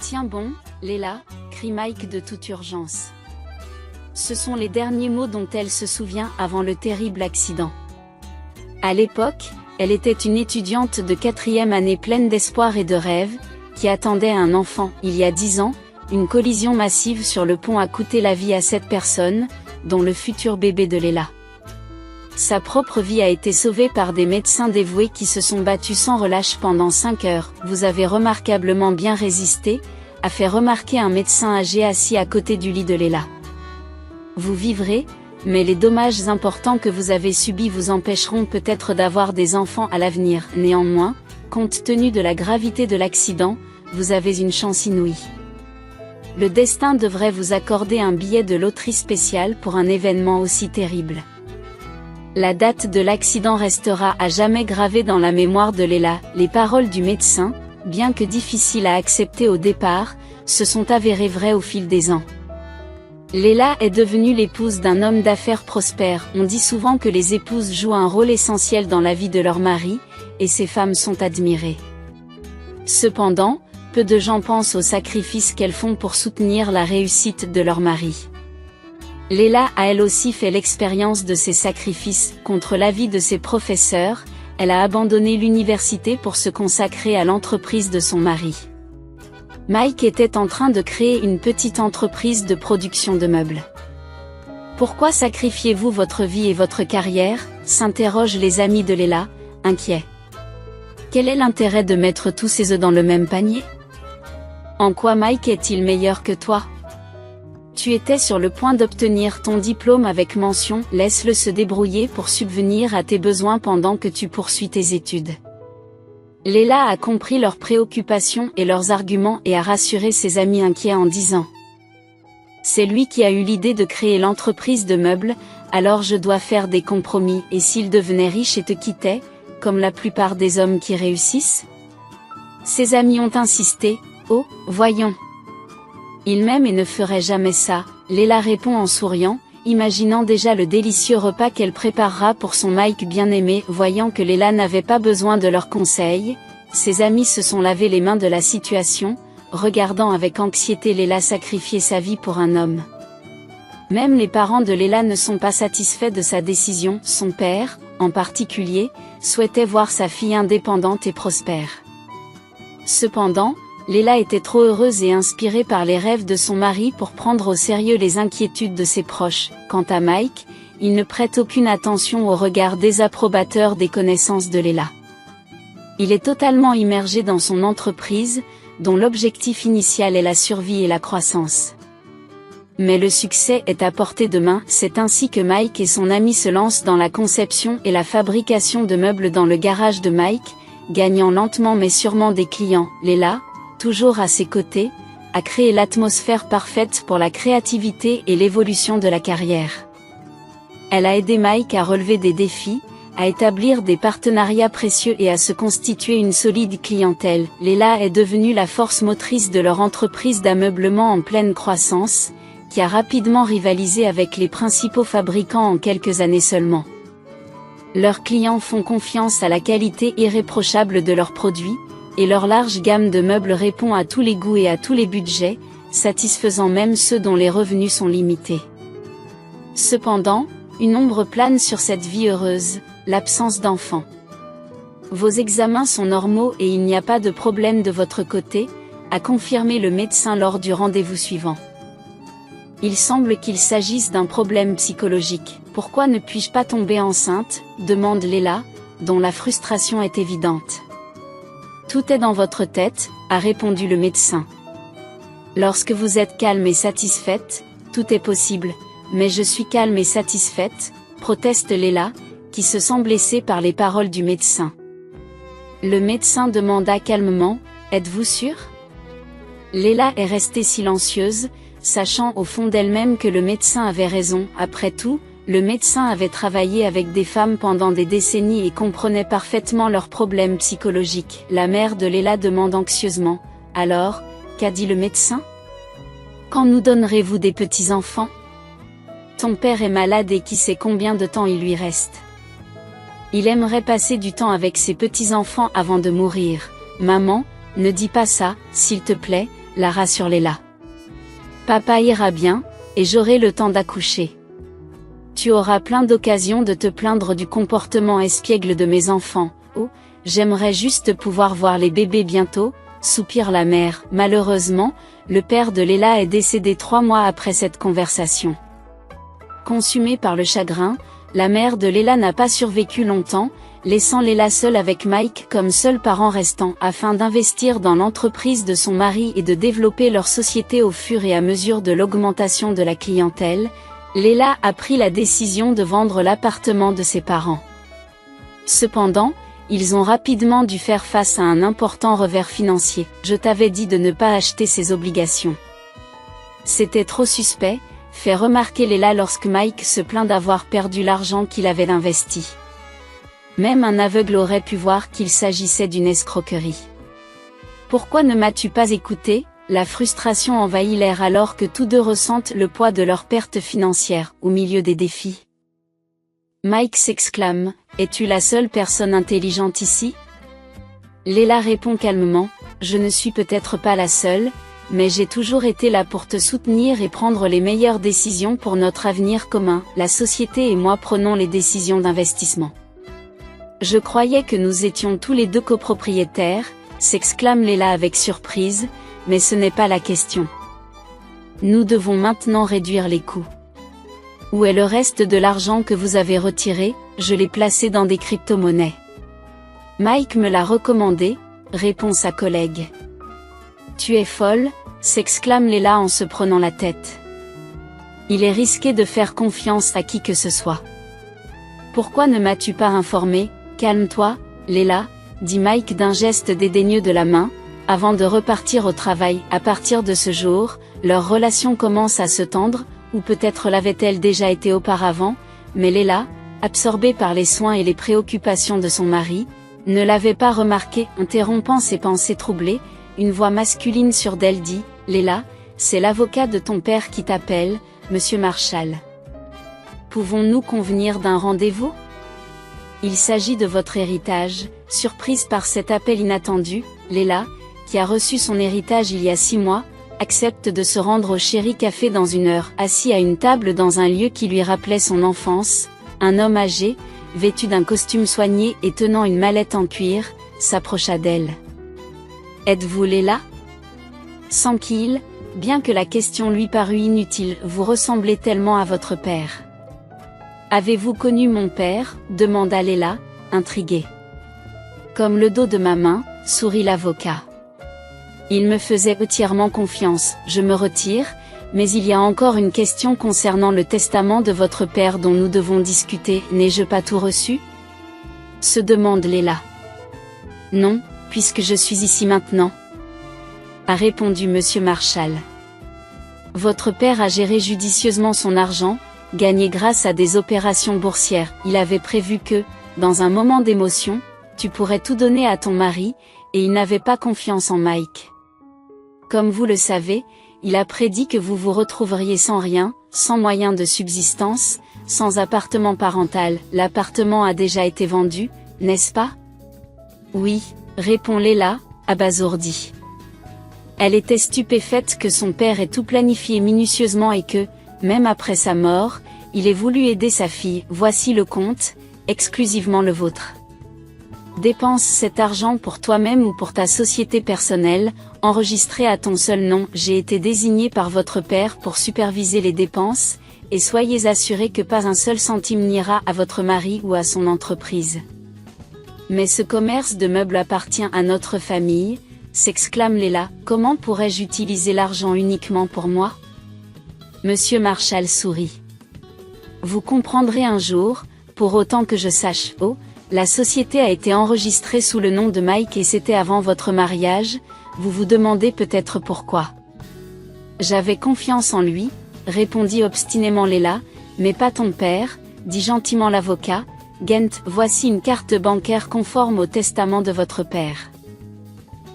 Tiens bon, Léla, crie Mike de toute urgence. Ce sont les derniers mots dont elle se souvient avant le terrible accident. À l'époque, elle était une étudiante de 4e année pleine d'espoir et de rêves, qui attendait un enfant. Il y a 10 ans, une collision massive sur le pont a coûté la vie à 7 personnes, dont le futur bébé de Léla. Sa propre vie a été sauvée par des médecins dévoués qui se sont battus sans relâche pendant 5 heures. Vous avez remarquablement bien résisté, a fait remarquer un médecin âgé assis à côté du lit de Léla. Vous vivrez, mais les dommages importants que vous avez subis vous empêcheront peut-être d'avoir des enfants à l'avenir. Néanmoins, compte tenu de la gravité de l'accident, vous avez une chance inouïe. Le destin devrait vous accorder un billet de loterie spécial pour un événement aussi terrible. La date de l'accident restera à jamais gravée dans la mémoire de Léla. Les paroles du médecin, bien que difficiles à accepter au départ, se sont avérées vraies au fil des ans. Léla est devenue l'épouse d'un homme d'affaires prospère. On dit souvent que les épouses jouent un rôle essentiel dans la vie de leur mari, et ces femmes sont admirées. Cependant, peu de gens pensent aux sacrifices qu'elles font pour soutenir la réussite de leur mari. Léla a elle aussi fait l'expérience de ces sacrifices. Contre l'avis de ses professeurs, elle a abandonné l'université pour se consacrer à l'entreprise de son mari. Mike était en train de créer une petite entreprise de production de meubles. Pourquoi sacrifiez-vous votre vie et votre carrière, s'interrogent les amis de Léla, inquiets. Quel est l'intérêt de mettre tous ses œufs dans le même panier? En quoi Mike est-il meilleur que toi? Tu étais sur le point d'obtenir ton diplôme avec mention, laisse-le se débrouiller pour subvenir à tes besoins pendant que tu poursuis tes études. Léla a compris leurs préoccupations et leurs arguments et a rassuré ses amis inquiets en disant: c'est lui qui a eu l'idée de créer l'entreprise de meubles, alors je dois faire des compromis. Et s'il devenait riche et te quittait, comme la plupart des hommes qui réussissent? Ses amis ont insisté: oh, voyons. Il m'aime et ne ferait jamais ça, Léla répond en souriant, imaginant déjà le délicieux repas qu'elle préparera pour son Mike bien-aimé. Voyant que Léla n'avait pas besoin de leurs conseils, ses amis se sont lavés les mains de la situation, regardant avec anxiété Léla sacrifier sa vie pour un homme. Même les parents de Léla ne sont pas satisfaits de sa décision. Son père, en particulier, souhaitait voir sa fille indépendante et prospère. Cependant, Léla était trop heureuse et inspirée par les rêves de son mari pour prendre au sérieux les inquiétudes de ses proches. Quant à Mike, il ne prête aucune attention au regard désapprobateur des connaissances de Léla. Il est totalement immergé dans son entreprise, dont l'objectif initial est la survie et la croissance. Mais le succès est à portée de main. C'est ainsi que Mike et son ami se lancent dans la conception et la fabrication de meubles dans le garage de Mike, gagnant lentement mais sûrement des clients. Léla, toujours à ses côtés, a créé l'atmosphère parfaite pour la créativité et l'évolution de la carrière. Elle a aidé Mike à relever des défis, à établir des partenariats précieux et à se constituer une solide clientèle. Léla est devenue la force motrice de leur entreprise d'ameublement en pleine croissance, qui a rapidement rivalisé avec les principaux fabricants en quelques années seulement. Leurs clients font confiance à la qualité irréprochable de leurs produits, et leur large gamme de meubles répond à tous les goûts et à tous les budgets, satisfaisant même ceux dont les revenus sont limités. Cependant, une ombre plane sur cette vie heureuse, l'absence d'enfants. Vos examens sont normaux et il n'y a pas de problème de votre côté, a confirmé le médecin lors du rendez-vous suivant. Il semble qu'il s'agisse d'un problème psychologique. Pourquoi ne puis-je pas tomber enceinte, demande Léla, dont la frustration est évidente. Tout est dans votre tête, a répondu le médecin. Lorsque vous êtes calme et satisfaite, tout est possible, mais je suis calme et satisfaite, proteste Léla, qui se sent blessée par les paroles du médecin. Le médecin demanda calmement: êtes-vous sûre? Léla est restée silencieuse, sachant au fond d'elle-même que le médecin avait raison. Après tout, le médecin avait travaillé avec des femmes pendant des décennies et comprenait parfaitement leurs problèmes psychologiques. La mère de Léla demande anxieusement: alors, qu'a dit le médecin? Quand nous donnerez-vous des petits-enfants? Ton père est malade et qui sait combien de temps il lui reste. Il aimerait passer du temps avec ses petits-enfants avant de mourir. Maman, ne dis pas ça, s'il te plaît, la rassure Léla. Papa ira bien, et j'aurai le temps d'accoucher. Tu auras plein d'occasions de te plaindre du comportement espiègle de mes enfants. Oh, j'aimerais juste pouvoir voir les bébés bientôt, soupire la mère. Malheureusement, le père de Léla est décédé 3 mois après cette conversation. Consumée par le chagrin, la mère de Léla n'a pas survécu longtemps, laissant Léla seule avec Mike comme seul parent restant afin d'investir dans l'entreprise de son mari et de développer leur société au fur et à mesure de l'augmentation de la clientèle. Léla a pris la décision de vendre l'appartement de ses parents. Cependant, ils ont rapidement dû faire face à un important revers financier. Je t'avais dit de ne pas acheter ces obligations. C'était trop suspect, fait remarquer Léla lorsque Mike se plaint d'avoir perdu l'argent qu'il avait investi. Même un aveugle aurait pu voir qu'il s'agissait d'une escroquerie. Pourquoi ne m'as-tu pas écouté ? La frustration envahit l'air alors que tous deux ressentent le poids de leur perte financière, au milieu des défis. Mike s'exclame, « Es-tu la seule personne intelligente ici ?» Léla répond calmement, « Je ne suis peut-être pas la seule, mais j'ai toujours été là pour te soutenir et prendre les meilleures décisions pour notre avenir commun. La société et moi prenons les décisions d'investissement. » Je croyais que nous étions tous les deux copropriétaires, s'exclame Léla avec surprise, mais ce n'est pas la question. Nous devons maintenant réduire les coûts. Où est le reste de l'argent que vous avez retiré ? Je l'ai placé dans des crypto-monnaies. Mike me l'a recommandé, répond sa collègue. Tu es folle, s'exclame Léla en se prenant la tête. Il est risqué de faire confiance à qui que ce soit. Pourquoi ne m'as-tu pas informé ? Calme-toi, Léla, dit Mike d'un geste dédaigneux de la main, avant de repartir au travail. À partir de ce jour, leur relation commence à se tendre, ou peut-être l'avait-elle déjà été auparavant, mais Léla, absorbée par les soins et les préoccupations de son mari, ne l'avait pas remarqué. Interrompant ses pensées troublées, une voix masculine surde elle dit, « Léla, c'est l'avocat de ton père qui t'appelle, Monsieur Marshall. Pouvons-nous convenir d'un rendez-vous ? Il s'agit de votre héritage. » Surprise par cet appel inattendu, Léla, qui a reçu son héritage il y a 6 mois, accepte de se rendre au Chéri Café dans 1 heure. Assis à une table dans un lieu qui lui rappelait son enfance, un homme âgé, vêtu d'un costume soigné et tenant une mallette en cuir, s'approcha d'elle. « Êtes-vous Léla ?» Sans qu'il, bien que la question lui parût inutile, vous ressemblez tellement à votre père. « Avez-vous connu mon père ?» demanda Léla, intriguée. « Comme le dos de ma main », sourit l'avocat. « Il me faisait entièrement confiance. Je me retire, mais il y a encore une question concernant le testament de votre père dont nous devons discuter. N'ai-je pas tout reçu ?» se demande Léla. « Non, puisque je suis ici maintenant, » a répondu Monsieur Marshall. « Votre père a géré judicieusement son argent, gagné grâce à des opérations boursières. Il avait prévu que, dans un moment d'émotion, tu pourrais tout donner à ton mari, et il n'avait pas confiance en Mike. Comme vous le savez, il a prédit que vous vous retrouveriez sans rien, sans moyen de subsistance, sans appartement parental. L'appartement a déjà été vendu, n'est-ce pas ? » « Oui, » répond Léla, abasourdie. Elle était stupéfaite que son père ait tout planifié minutieusement et que, même après sa mort, il ait voulu aider sa fille. « Voici le compte, exclusivement le vôtre. Dépense cet argent pour toi-même ou pour ta société personnelle, enregistrée à ton seul nom. J'ai été désigné par votre père pour superviser les dépenses, et soyez assurés que pas un seul centime n'ira à votre mari ou à son entreprise. » « Mais ce commerce de meubles appartient à notre famille, » s'exclame Léla. « Comment pourrais-je utiliser l'argent uniquement pour moi ?» Monsieur Marshall sourit. « Vous comprendrez un jour, pour autant que je sache. Oh, la société a été enregistrée sous le nom de Mike et c'était avant votre mariage, vous vous demandez peut-être pourquoi. »« J'avais confiance en lui, » répondit obstinément Léla, « mais pas ton père, » dit gentiment l'avocat. « Gent, voici une carte bancaire conforme au testament de votre père.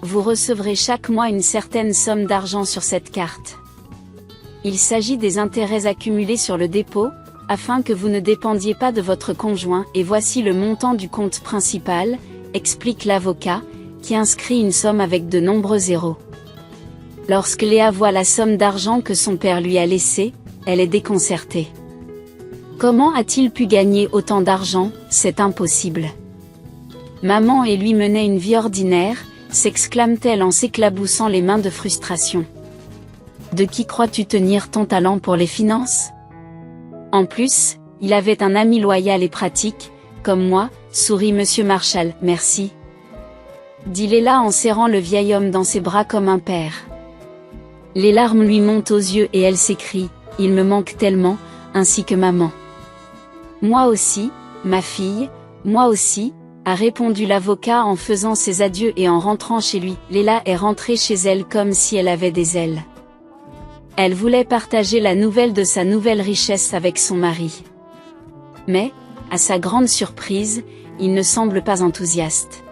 Vous recevrez chaque mois une certaine somme d'argent sur cette carte. Il s'agit des intérêts accumulés sur le dépôt, afin que vous ne dépendiez pas de votre conjoint, et voici le montant du compte principal, » explique l'avocat, qui inscrit une somme avec de nombreux zéros. « Lorsque Léa voit la somme d'argent que son père lui a laissée, elle est déconcertée. Comment a-t-il pu gagner autant d'argent? C'est impossible. Maman et lui menaient une vie ordinaire, s'exclame-t-elle en s'éclaboussant les mains de frustration. De qui crois-tu tenir ton talent pour les finances? En plus, il avait un ami loyal et pratique, comme moi, sourit Monsieur Marshall. Merci, dit Léla en serrant le vieil homme dans ses bras comme un père. Les larmes lui montent aux yeux et elle s'écrie, il me manque tellement, ainsi que maman. Moi aussi, ma fille, moi aussi, a répondu l'avocat en faisant ses adieux et en rentrant chez lui. Léla est rentrée chez elle comme si elle avait des ailes. Elle voulait partager la nouvelle de sa nouvelle richesse avec son mari. Mais, à sa grande surprise, il ne semble pas enthousiaste.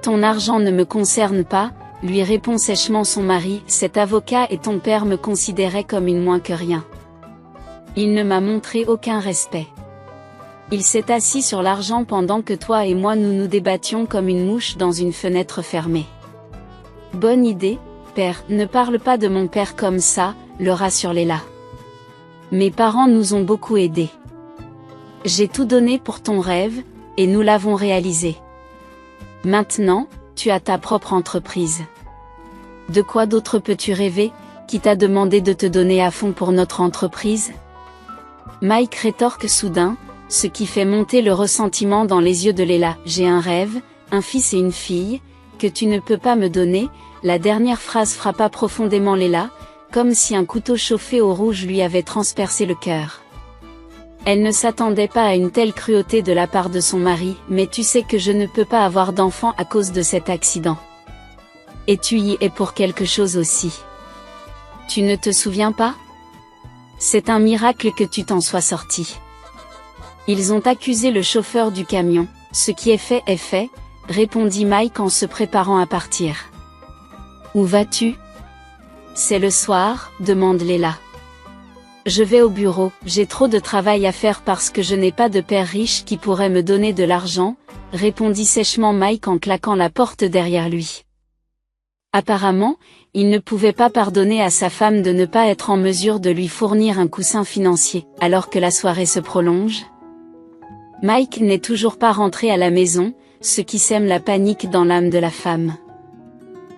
Ton argent ne me concerne pas, lui répond sèchement son mari, cet avocat et ton père me considéraient comme une moins que rien. Il ne m'a montré aucun respect. Il s'est assis sur l'argent pendant que toi et moi nous nous débattions comme une mouche dans une fenêtre fermée. Bonne idée, père, ne parle pas de mon père comme ça, le rassure Léla. Mes parents nous ont beaucoup aidés. J'ai tout donné pour ton rêve, et nous l'avons réalisé. Maintenant, tu as ta propre entreprise. De quoi d'autre peux-tu rêver, qui t'a demandé de te donner à fond pour notre entreprise? Mike rétorque soudain, ce qui fait monter le ressentiment dans les yeux de Léla. J'ai un rêve, un fils et une fille, que tu ne peux pas me donner. La dernière phrase frappa profondément Léla, comme si un couteau chauffé au rouge lui avait transpercé le cœur. Elle ne s'attendait pas à une telle cruauté de la part de son mari, mais tu sais que je ne peux pas avoir d'enfant à cause de cet accident. Et tu y es pour quelque chose aussi. Tu ne te souviens pas? C'est un miracle que tu t'en sois sorti. Ils ont accusé le chauffeur du camion. Ce qui est fait, répondit Mike en se préparant à partir. Où vas-tu? C'est le soir, demande Léla. Je vais au bureau, j'ai trop de travail à faire parce que je n'ai pas de père riche qui pourrait me donner de l'argent, répondit sèchement Mike en claquant la porte derrière lui. Apparemment, il ne pouvait pas pardonner à sa femme de ne pas être en mesure de lui fournir un coussin financier, alors que la soirée se prolonge. Mike n'est toujours pas rentré à la maison, ce qui sème la panique dans l'âme de la femme.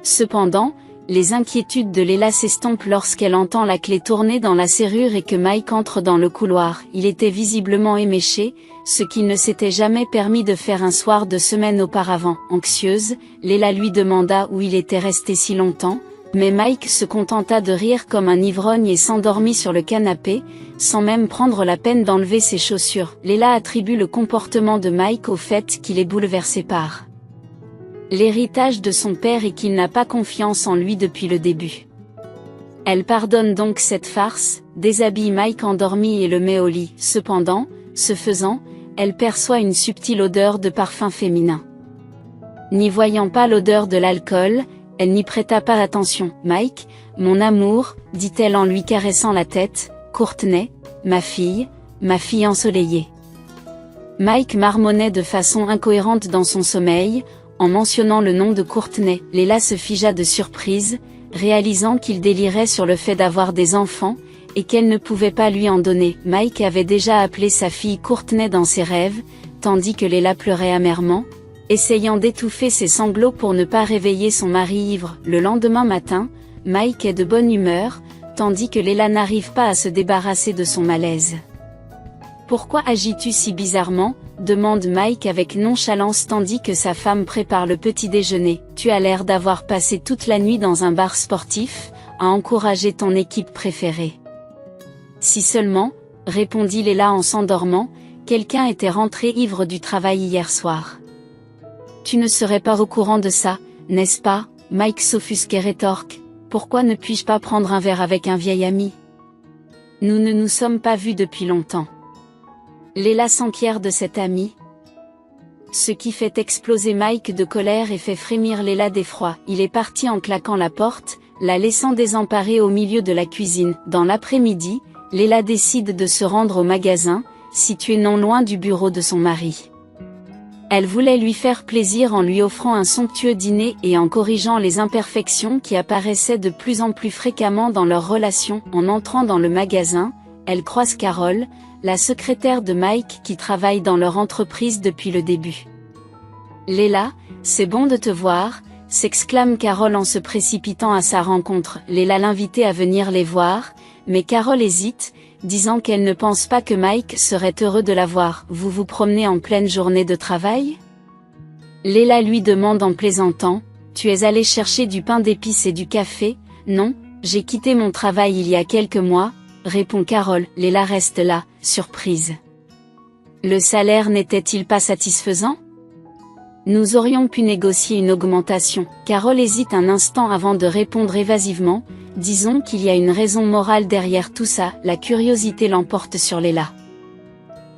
Cependant, les inquiétudes de Léla s'estompent lorsqu'elle entend la clé tourner dans la serrure et que Mike entre dans le couloir. Il était visiblement éméché, ce qu'il ne s'était jamais permis de faire un soir de semaine auparavant. Anxieuse, Léla lui demanda où il était resté si longtemps, mais Mike se contenta de rire comme un ivrogne et s'endormit sur le canapé, sans même prendre la peine d'enlever ses chaussures. Léla attribue le comportement de Mike au fait qu'il est bouleversé par l'héritage de son père et qu'il n'a pas confiance en lui depuis le début. Elle pardonne donc cette farce, déshabille Mike endormi et le met au lit. Cependant, ce faisant, elle perçoit une subtile odeur de parfum féminin. N'y voyant pas l'odeur de l'alcool, elle n'y prêta pas attention. Mike, mon amour, dit-elle en lui caressant la tête, Courtney, ma fille ensoleillée. Mike marmonnait de façon incohérente dans son sommeil, en mentionnant le nom de Courtney. Léla se figea de surprise, réalisant qu'il délirait sur le fait d'avoir des enfants, et qu'elle ne pouvait pas lui en donner. Mike avait déjà appelé sa fille Courtney dans ses rêves, tandis que Léla pleurait amèrement, essayant d'étouffer ses sanglots pour ne pas réveiller son mari ivre. Le lendemain matin, Mike est de bonne humeur, tandis que Léla n'arrive pas à se débarrasser de son malaise. Pourquoi agis-tu si bizarrement? Demande Mike avec nonchalance tandis que sa femme prépare le petit déjeuner. Tu as l'air d'avoir passé toute la nuit dans un bar sportif, à encourager ton équipe préférée. Si seulement, répondit Léla en s'endormant, quelqu'un était rentré ivre du travail hier soir. Tu ne serais pas au courant de ça, n'est-ce pas? Mike s'offusque et rétorque. Pourquoi ne puis-je pas prendre un verre avec un vieil ami? Nous ne nous sommes pas vus depuis longtemps. Léla s'enquiert de cet ami. Ce qui fait exploser Mike de colère et fait frémir Léla d'effroi. Il est parti en claquant la porte, la laissant désemparée au milieu de la cuisine. Dans l'après-midi, Léla décide de se rendre au magasin, situé non loin du bureau de son mari. Elle voulait lui faire plaisir en lui offrant un somptueux dîner et en corrigeant les imperfections qui apparaissaient de plus en plus fréquemment dans leur relation. En entrant dans le magasin, elle croise Carol, la secrétaire de Mike qui travaille dans leur entreprise depuis le début. « Léla, c'est bon de te voir », s'exclame Carol en se précipitant à sa rencontre. Léla l'invitait à venir les voir, mais Carol hésite, disant qu'elle ne pense pas que Mike serait heureux de la voir. « Vous vous promenez en pleine journée de travail ?» Léla lui demande en plaisantant, « Tu es allé chercher du pain d'épices et du café ?»« Non, j'ai quitté mon travail il y a quelques mois », répond Carol. Léla reste là, surprise. Le salaire n'était-il pas satisfaisant ? Nous aurions pu négocier une augmentation. Carol hésite un instant avant de répondre évasivement, disons qu'il y a une raison morale derrière tout ça, la curiosité l'emporte sur Léla.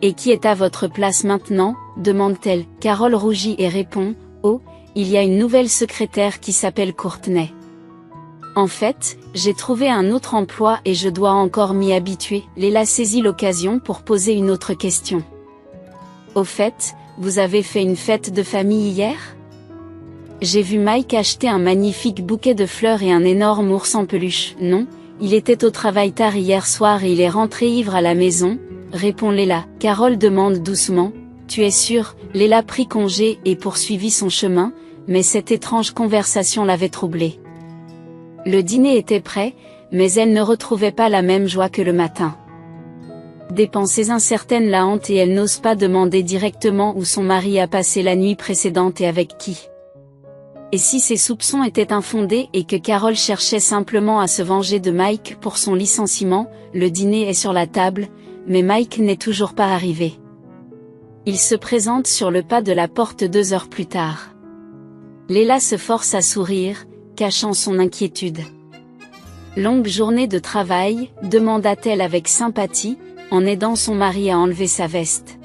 Et qui est à votre place maintenant ? Demande-t-elle. Carol rougit et répond, oh, il y a une nouvelle secrétaire qui s'appelle Courtney. En fait, j'ai trouvé un autre emploi et je dois encore m'y habituer. Léla saisit l'occasion pour poser une autre question. Au fait, vous avez fait une fête de famille hier ? J'ai vu Mike acheter un magnifique bouquet de fleurs et un énorme ours en peluche. Non, il était au travail tard hier soir et il est rentré ivre à la maison, répond Léla. Carol demande doucement, tu es sûre ? Léla prit congé et poursuivit son chemin, mais cette étrange conversation l'avait troublée. Le dîner était prêt, mais elle ne retrouvait pas la même joie que le matin. Des pensées incertaines la hantent et elle n'ose pas demander directement où son mari a passé la nuit précédente et avec qui. Et si ses soupçons étaient infondés et que Carol cherchait simplement à se venger de Mike pour son licenciement, le dîner est sur la table, mais Mike n'est toujours pas arrivé. Il se présente sur le pas de la porte 2 heures plus tard. Léla se force à sourire, cachant son inquiétude. « Longue journée de travail ?» demanda-t-elle avec sympathie, en aidant son mari à enlever sa veste.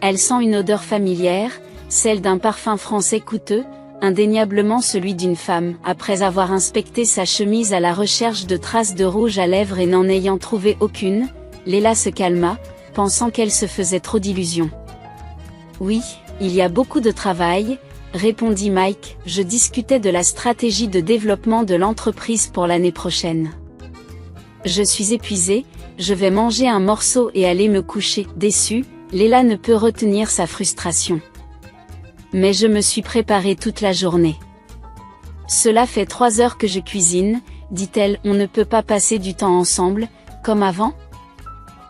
Elle sent une odeur familière, celle d'un parfum français coûteux, indéniablement celui d'une femme. Après avoir inspecté sa chemise à la recherche de traces de rouge à lèvres et n'en ayant trouvé aucune, Léla se calma, pensant qu'elle se faisait trop d'illusions. « Oui, il y a beaucoup de travail, » répondit Mike, je discutais de la stratégie de développement de l'entreprise pour l'année prochaine. Je suis épuisée, je vais manger un morceau et aller me coucher. Déçue, Léla ne peut retenir sa frustration. Mais je me suis préparée toute la journée. Cela fait 3 heures que je cuisine, dit-elle, on ne peut pas passer du temps ensemble, comme avant ?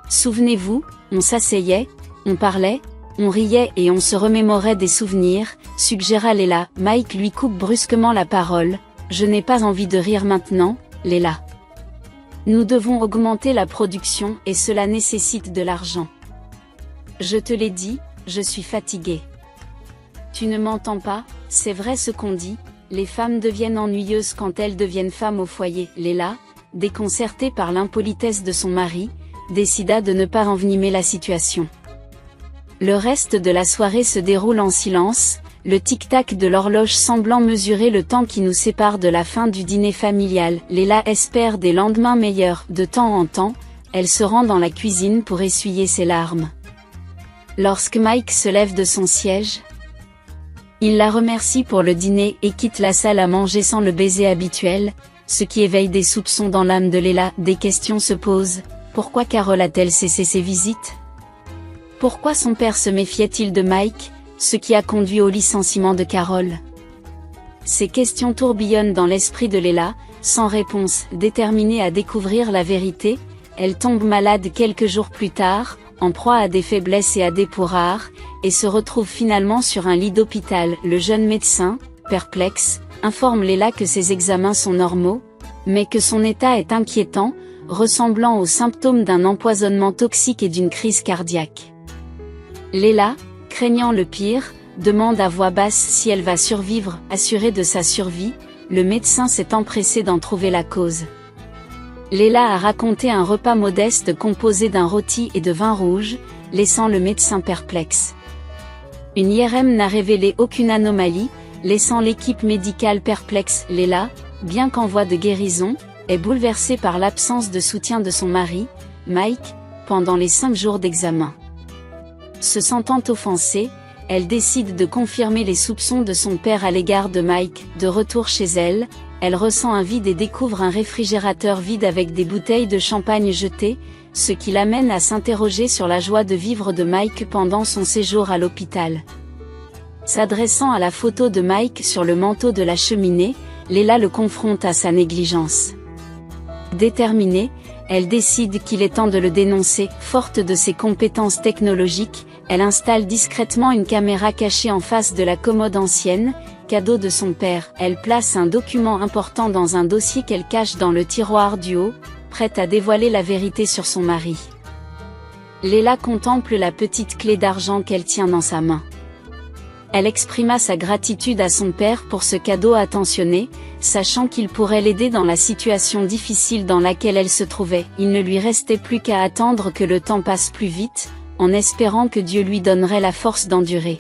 Souvenez-vous, on s'asseyait, on parlait, on riait et on se remémorait des souvenirs, suggéra Léla. Mike lui coupe brusquement la parole. Je n'ai pas envie de rire maintenant, Léla. Nous devons augmenter la production et cela nécessite de l'argent. Je te l'ai dit, je suis fatiguée. Tu ne m'entends pas, c'est vrai ce qu'on dit, les femmes deviennent ennuyeuses quand elles deviennent femmes au foyer. Léla, déconcertée par l'impolitesse de son mari, décida de ne pas envenimer la situation. Le reste de la soirée se déroule en silence, le tic-tac de l'horloge semblant mesurer le temps qui nous sépare de la fin du dîner familial. Léla espère des lendemains meilleurs. De temps en temps, elle se rend dans la cuisine pour essuyer ses larmes. Lorsque Mike se lève de son siège, il la remercie pour le dîner et quitte la salle à manger sans le baiser habituel, ce qui éveille des soupçons dans l'âme de Léla. Des questions se posent. Pourquoi Carol a-t-elle cessé ses visites ? Pourquoi son père se méfiait-il de Mike, ce qui a conduit au licenciement de Carol ? Ces questions tourbillonnent dans l'esprit de Léla, sans réponse. Déterminée à découvrir la vérité, elle tombe malade quelques jours plus tard, en proie à des faiblesses et à des poux rares, et se retrouve finalement sur un lit d'hôpital. Le jeune médecin, perplexe, informe Léla que ses examens sont normaux, mais que son état est inquiétant, ressemblant aux symptômes d'un empoisonnement toxique et d'une crise cardiaque. Léla, craignant le pire, demande à voix basse si elle va survivre. Assurée de sa survie, le médecin s'est empressé d'en trouver la cause. Léla a raconté un repas modeste composé d'un rôti et de vin rouge, laissant le médecin perplexe. Une IRM n'a révélé aucune anomalie, laissant l'équipe médicale perplexe. Léla, bien qu'en voie de guérison, est bouleversée par l'absence de soutien de son mari, Mike, pendant les 5 jours d'examen. Se sentant offensée, elle décide de confirmer les soupçons de son père à l'égard de Mike. De retour chez elle, elle ressent un vide et découvre un réfrigérateur vide avec des bouteilles de champagne jetées, ce qui l'amène à s'interroger sur la joie de vivre de Mike pendant son séjour à l'hôpital. S'adressant à la photo de Mike sur le manteau de la cheminée, Leila le confronte à sa négligence. Déterminée, elle décide qu'il est temps de le dénoncer. Forte de ses compétences technologiques, elle installe discrètement une caméra cachée en face de la commode ancienne, cadeau de son père. Elle place un document important dans un dossier qu'elle cache dans le tiroir du haut, prête à dévoiler la vérité sur son mari. Leila contemple la petite clé d'argent qu'elle tient dans sa main. Elle exprima sa gratitude à son père pour ce cadeau attentionné, sachant qu'il pourrait l'aider dans la situation difficile dans laquelle elle se trouvait. Il ne lui restait plus qu'à attendre que le temps passe plus vite, en espérant que Dieu lui donnerait la force d'endurer.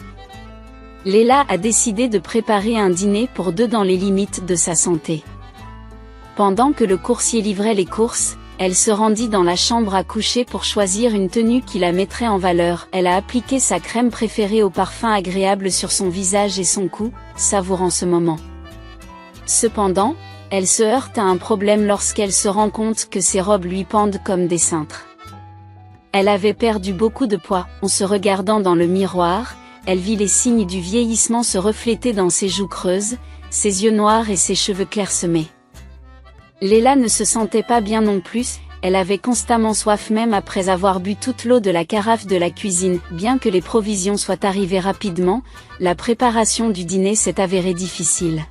Leila a décidé de préparer un dîner pour deux dans les limites de sa santé. Pendant que le coursier livrait les courses, elle se rendit dans la chambre à coucher pour choisir une tenue qui la mettrait en valeur. Elle a appliqué sa crème préférée au parfum agréable sur son visage et son cou, savourant ce moment. Cependant, elle se heurte à un problème lorsqu'elle se rend compte que ses robes lui pendent comme des cintres. Elle avait perdu beaucoup de poids. En se regardant dans le miroir, elle vit les signes du vieillissement se refléter dans ses joues creuses, ses yeux noirs et ses cheveux clairsemés. Leila ne se sentait pas bien non plus, elle avait constamment soif même après avoir bu toute l'eau de la carafe de la cuisine. Bien que les provisions soient arrivées rapidement, la préparation du dîner s'est avérée difficile.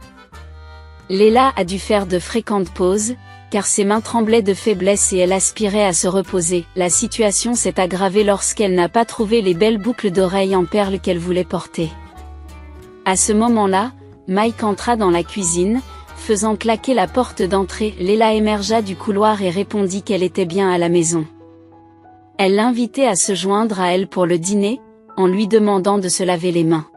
Leila a dû faire de fréquentes pauses, car ses mains tremblaient de faiblesse et elle aspirait à se reposer. La situation s'est aggravée lorsqu'elle n'a pas trouvé les belles boucles d'oreilles en perles qu'elle voulait porter. À ce moment-là, Mike entra dans la cuisine, faisant claquer la porte d'entrée. Leila émergea du couloir et répondit qu'elle était bien à la maison. Elle l'invitait à se joindre à elle pour le dîner, en lui demandant de se laver les mains.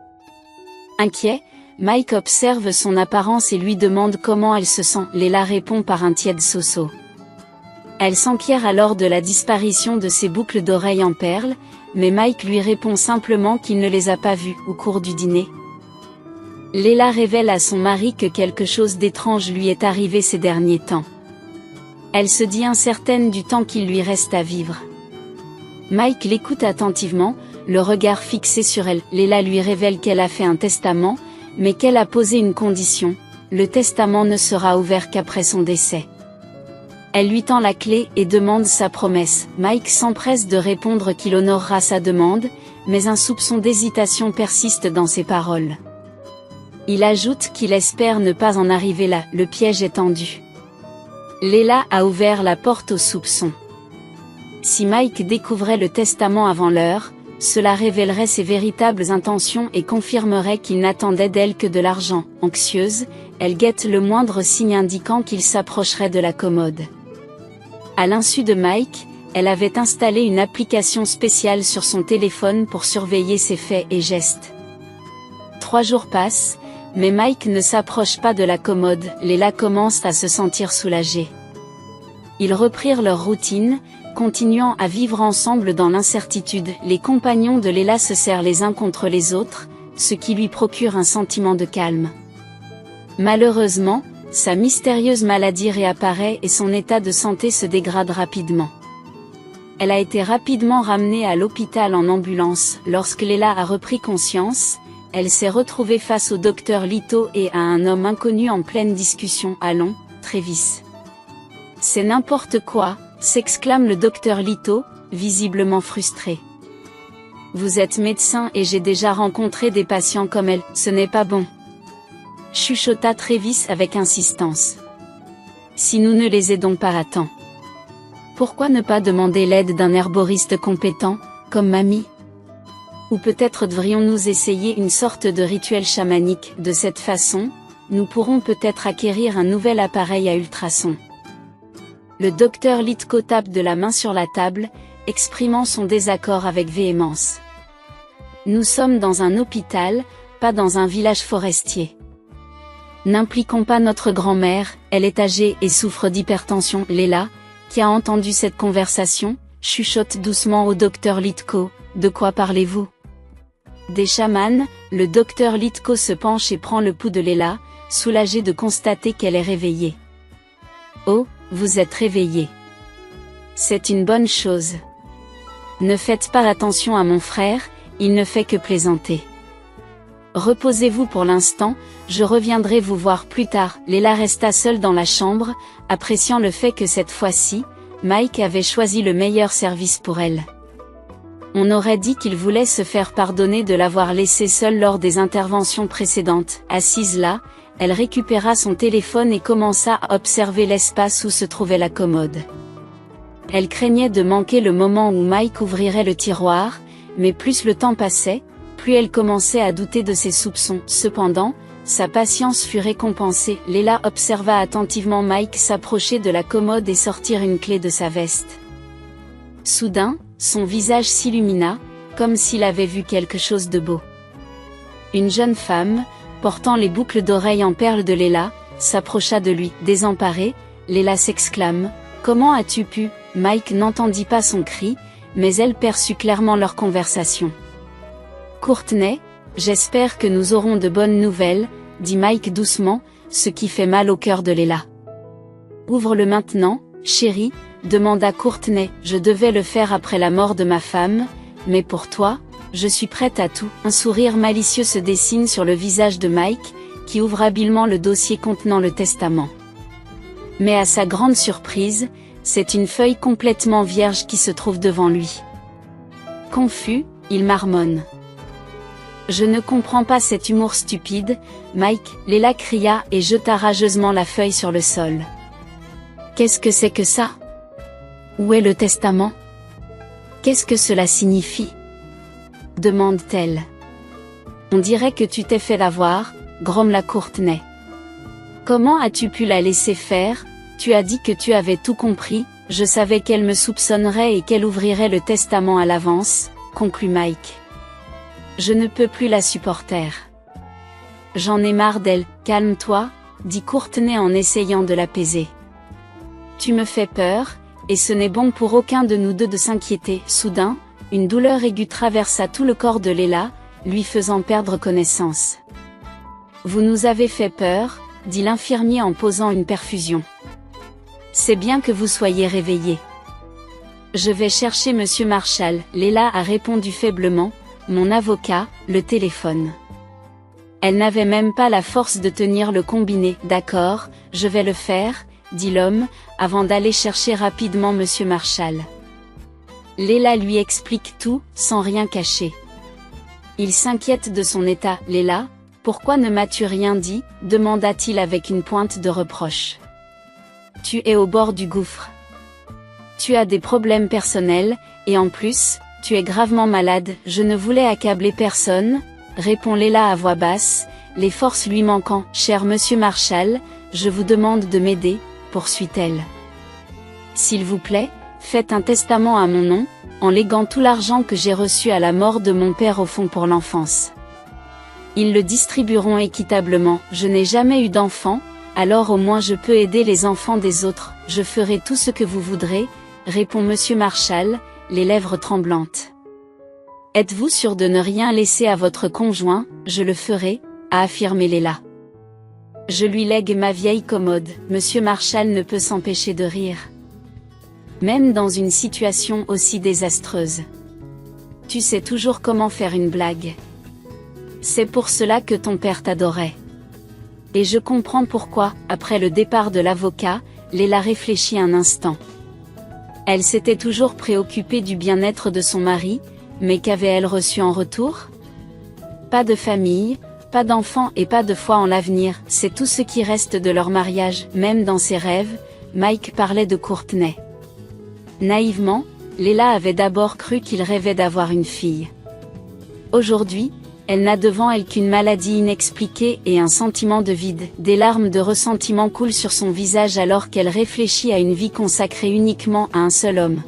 Inquiet, Mike observe son apparence et lui demande comment elle se sent. Leila répond par un tiède soso. Elle s'enquiert alors de la disparition de ses boucles d'oreilles en perles, mais Mike lui répond simplement qu'il ne les a pas vues au cours du dîner. Leila révèle à son mari que quelque chose d'étrange lui est arrivé ces derniers temps. Elle se dit incertaine du temps qu'il lui reste à vivre. Mike l'écoute attentivement, le regard fixé sur elle. Leila lui révèle qu'elle a fait un testament, mais qu'elle a posé une condition: le testament ne sera ouvert qu'après son décès. Elle lui tend la clé et demande sa promesse. Mike s'empresse de répondre qu'il honorera sa demande, mais un soupçon d'hésitation persiste dans ses paroles. Il ajoute qu'il espère ne pas en arriver là. Le piège est tendu. Leila a ouvert la porte aux soupçons. Si Mike découvrait le testament avant l'heure, cela révélerait ses véritables intentions et confirmerait qu'il n'attendait d'elle que de l'argent. Anxieuse, elle guette le moindre signe indiquant qu'il s'approcherait de la commode. À l'insu de Mike, elle avait installé une application spéciale sur son téléphone pour surveiller ses faits et gestes. 3 jours passent, mais Mike ne s'approche pas de la commode. Leila commence à se sentir soulagée. Ils reprirent leur routine, continuant à vivre ensemble dans l'incertitude. Les compagnons de Leila se serrent les uns contre les autres, ce qui lui procure un sentiment de calme. Malheureusement, sa mystérieuse maladie réapparaît et son état de santé se dégrade rapidement. Elle a été rapidement ramenée à l'hôpital en ambulance. Lorsque Leila a repris conscience, elle s'est retrouvée face au docteur Lito et à un homme inconnu en pleine discussion. « Allons, Travis. C'est n'importe quoi !» s'exclame le docteur Lito, visiblement frustré. « Vous êtes médecin et j'ai déjà rencontré des patients comme elle, ce n'est pas bon. » chuchota Travis avec insistance. « Si nous ne les aidons pas à temps, pourquoi ne pas demander l'aide d'un herboriste compétent, comme Mamie ? Ou peut-être devrions-nous essayer une sorte de rituel chamanique. De cette façon, nous pourrons peut-être acquérir un nouvel appareil à ultrasons. » Le docteur Litko tape de la main sur la table, exprimant son désaccord avec véhémence. « Nous sommes dans un hôpital, pas dans un village forestier. N'impliquons pas notre grand-mère, elle est âgée et souffre d'hypertension. » Leila, qui a entendu cette conversation, chuchote doucement au docteur Litko. « De quoi parlez-vous ? Des chamans, le docteur Litko se penche et prend le pouls de Leila, soulagé de constater qu'elle est réveillée. Oh, vous êtes réveillée. C'est une bonne chose. Ne faites pas attention à mon frère, il ne fait que plaisanter. Reposez-vous pour l'instant, je reviendrai vous voir plus tard. Leila resta seule dans la chambre, appréciant le fait que cette fois-ci, Mike avait choisi le meilleur service pour elle. On aurait dit qu'il voulait se faire pardonner de l'avoir laissée seule lors des interventions précédentes. Assise là, elle récupéra son téléphone et commença à observer l'espace où se trouvait la commode. Elle craignait de manquer le moment où Mike ouvrirait le tiroir, mais plus le temps passait, plus elle commençait à douter de ses soupçons. Cependant, sa patience fut récompensée. Leila observa attentivement Mike s'approcher de la commode et sortir une clé de sa veste. Soudain, son visage s'illumina, comme s'il avait vu quelque chose de beau. Une jeune femme, portant les boucles d'oreilles en perles de Leila, s'approcha de lui. Désemparée, Leila s'exclame « Comment as-tu pu ?» Mike n'entendit pas son cri, mais elle perçut clairement leur conversation. « Courtney, j'espère que nous aurons de bonnes nouvelles, » dit Mike doucement, ce qui fait mal au cœur de Leila. « Ouvre-le maintenant, chérie, » demanda Courtney. « Je devais le faire après la mort de ma femme, mais pour toi, je suis prête à tout. » Un sourire malicieux se dessine sur le visage de Mike, qui ouvre habilement le dossier contenant le testament. Mais à sa grande surprise, c'est une feuille complètement vierge qui se trouve devant lui. Confus, il marmonne. « Je ne comprends pas cet humour stupide, Mike !» Leila cria et jeta rageusement la feuille sur le sol. « Qu'est-ce que c'est que ça ? Où est le testament ? Qu'est-ce que cela signifie ? » demande-t-elle. « On dirait que tu t'es fait l'avoir, » grommela Courtney. « Comment as-tu pu la laisser faire ? Tu as dit que tu avais tout compris, je savais qu'elle me soupçonnerait et qu'elle ouvrirait le testament à l'avance, » conclut Mike. « Je ne peux plus la supporter. J'en ai marre d'elle. » « Calme-toi, » dit Courtney en essayant de l'apaiser. « Tu me fais peur, et ce n'est bon pour aucun de nous deux de s'inquiéter. » Soudain, une douleur aiguë traversa tout le corps de Leila, lui faisant perdre connaissance. « Vous nous avez fait peur, » dit l'infirmier en posant une perfusion. « C'est bien que vous soyez réveillé. Je vais chercher Monsieur Marshall. » Leila a répondu faiblement, « Mon avocat, le téléphone. » Elle n'avait même pas la force de tenir le combiné. « D'accord, je vais le faire, » dit l'homme, avant d'aller chercher rapidement Monsieur Marshall. Leila lui explique tout, sans rien cacher. Il s'inquiète de son état. « Leila, pourquoi ne m'as-tu rien dit ?» demanda-t-il avec une pointe de reproche. « Tu es au bord du gouffre. Tu as des problèmes personnels, et en plus, tu es gravement malade. » « Je ne voulais accabler personne, » répond Leila à voix basse, les forces lui manquant. « Cher Monsieur Marshall, je vous demande de m'aider, » poursuit-elle. « S'il vous plaît, faites un testament à mon nom, en léguant tout l'argent que j'ai reçu à la mort de mon père au Fonds pour l'enfance. Ils le distribueront équitablement. Je n'ai jamais eu d'enfant, alors au moins je peux aider les enfants des autres. Je ferai tout ce que vous voudrez, » répond Monsieur Marshall, les lèvres tremblantes. « Êtes-vous sûr de ne rien laisser à votre conjoint ? Je le ferai, » a affirmé Leila. « Je lui lègue ma vieille commode. » Monsieur Marshall ne peut s'empêcher de rire. Même dans une situation aussi désastreuse. Tu sais toujours comment faire une blague. C'est pour cela que ton père t'adorait. Et je comprends pourquoi. Après le départ de l'avocat, Leila réfléchit un instant. Elle s'était toujours préoccupée du bien-être de son mari, mais qu'avait-elle reçu en retour ? Pas de famille, pas d'enfants et pas de foi en l'avenir, c'est tout ce qui reste de leur mariage. Même dans ses rêves, Mike parlait de Courtney. Naïvement, Leila avait d'abord cru qu'il rêvait d'avoir une fille. Aujourd'hui, elle n'a devant elle qu'une maladie inexpliquée et un sentiment de vide. Des larmes de ressentiment coulent sur son visage alors qu'elle réfléchit à une vie consacrée uniquement à un seul homme.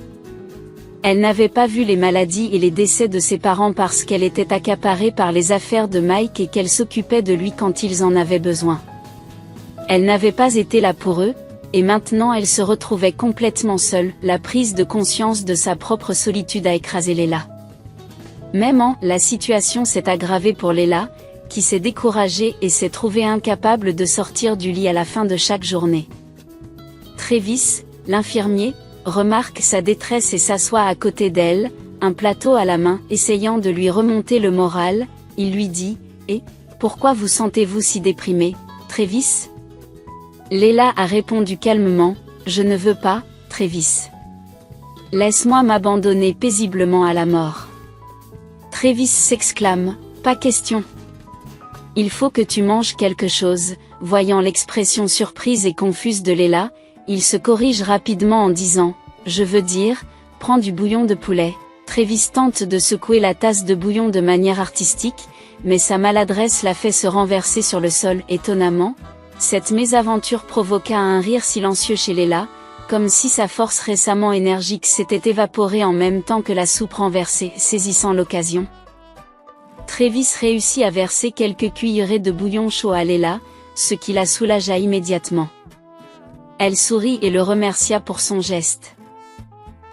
Elle n'avait pas vu les maladies et les décès de ses parents parce qu'elle était accaparée par les affaires de Mike et qu'elle s'occupait de lui quand ils en avaient besoin. Elle n'avait pas été là pour eux, et maintenant elle se retrouvait complètement seule. La prise de conscience de sa propre solitude a écrasé Leila. Même la situation s'est aggravée pour Léla, qui s'est découragée et s'est trouvée incapable de sortir du lit à la fin de chaque journée. Travis, l'infirmier, remarque sa détresse et s'assoit à côté d'elle, un plateau à la main, essayant de lui remonter le moral. Il lui dit « Et, pourquoi vous sentez-vous si déprimé, Travis ?» Léla a répondu calmement « Je ne veux pas, Travis. Laisse-moi m'abandonner paisiblement à la mort. » Travis s'exclame « Pas question. Il faut que tu manges quelque chose. » Voyant l'expression surprise et confuse de Léla, il se corrige rapidement en disant « Je veux dire, prends du bouillon de poulet. » Travis tente de secouer la tasse de bouillon de manière artistique, mais sa maladresse l'a fait se renverser sur le sol. Étonnamment, cette mésaventure provoqua un rire silencieux chez Léla, comme si sa force récemment énergique s'était évaporée en même temps que la soupe renversée. Saisissant l'occasion, Travis réussit à verser quelques cuillerées de bouillon chaud à Léla, ce qui la soulagea immédiatement. Elle sourit et le remercia pour son geste.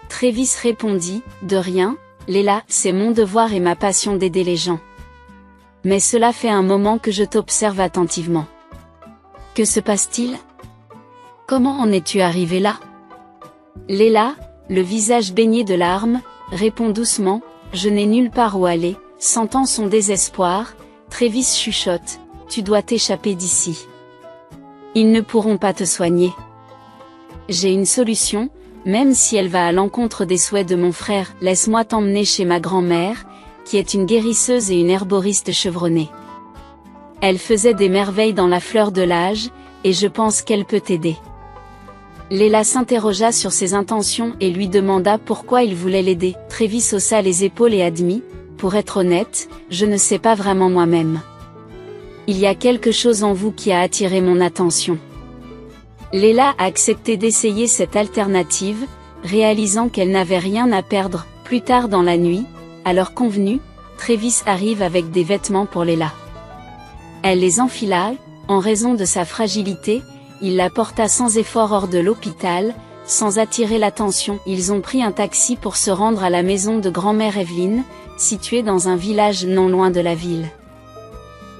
Travis répondit « De rien, Léla, c'est mon devoir et ma passion d'aider les gens. Mais cela fait un moment que je t'observe attentivement. Que se passe-t-il? Comment en es-tu arrivé là ?» Léla, le visage baigné de larmes, répond doucement « Je n'ai nulle part où aller. » Sentant son désespoir, Travis chuchote « Tu dois t'échapper d'ici. Ils ne pourront pas te soigner. J'ai une solution, même si elle va à l'encontre des souhaits de mon frère. Laisse-moi t'emmener chez ma grand-mère, qui est une guérisseuse et une herboriste chevronnée. Elle faisait des merveilles dans la fleur de l'âge, et je pense qu'elle peut t'aider. » Léla s'interrogea sur ses intentions et lui demanda pourquoi il voulait l'aider. Travis haussa les épaules et admit « Pour être honnête, je ne sais pas vraiment moi-même. Il y a quelque chose en vous qui a attiré mon attention. » Léla a accepté d'essayer cette alternative, réalisant qu'elle n'avait rien à perdre. Plus tard dans la nuit, à l'heure convenue, Travis arrive avec des vêtements pour Léla. Elle les enfila, en raison de sa fragilité, il la porta sans effort hors de l'hôpital, sans attirer l'attention. Ils ont pris un taxi pour se rendre à la maison de grand-mère Evelyn, située dans un village non loin de la ville.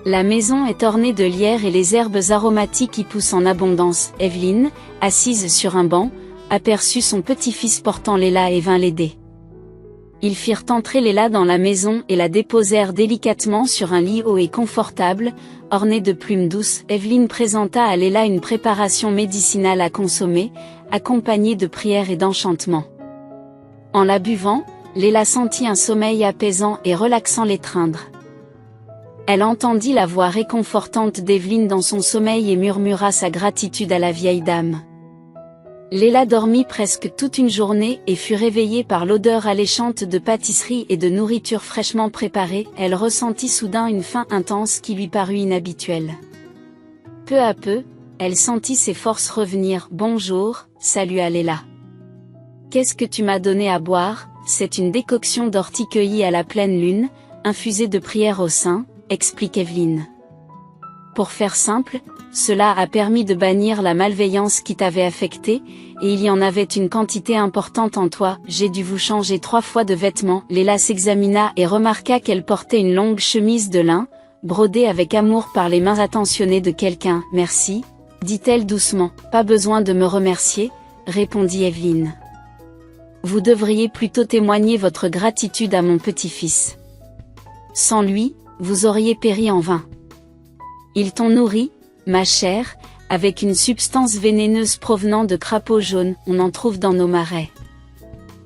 La maison est ornée de lierre et les herbes aromatiques y poussent en abondance. Evelyn, assise sur un banc, aperçut son petit-fils portant Léla et vint l'aider. Ils firent entrer Léla dans la maison et la déposèrent délicatement sur un lit haut et confortable, orné de plumes douces. Evelyn présenta à Léla une préparation médicinale à consommer, accompagnée de prières et d'enchantements. En la buvant, Léla sentit un sommeil apaisant et relaxant l'étreindre. Elle entendit la voix réconfortante d'Evelyn dans son sommeil et murmura sa gratitude à la vieille dame. Léla dormit presque toute une journée et fut réveillée par l'odeur alléchante de pâtisserie et de nourriture fraîchement préparée. Elle ressentit soudain une faim intense qui lui parut inhabituelle. Peu à peu, elle sentit ses forces revenir. « Bonjour, salua Léla. Qu'est-ce que tu m'as donné à boire? C'est une décoction d'ortie cueillie à la pleine lune, infusée de prières au sein, explique Evelyn. Pour faire simple, cela a permis de bannir la malveillance qui t'avait affecté, et il y en avait une quantité importante en toi. J'ai dû vous changer 3 fois de vêtements. » Léla s'examina et remarqua qu'elle portait une longue chemise de lin, brodée avec amour par les mains attentionnées de quelqu'un. « Merci, » dit-elle doucement. « Pas besoin de me remercier, » répondit Evelyn. « Vous devriez plutôt témoigner votre gratitude à mon petit-fils. Sans lui, vous auriez péri en vain. Ils t'ont nourri, ma chère, avec une substance vénéneuse provenant de crapauds jaunes. On en trouve dans nos marais.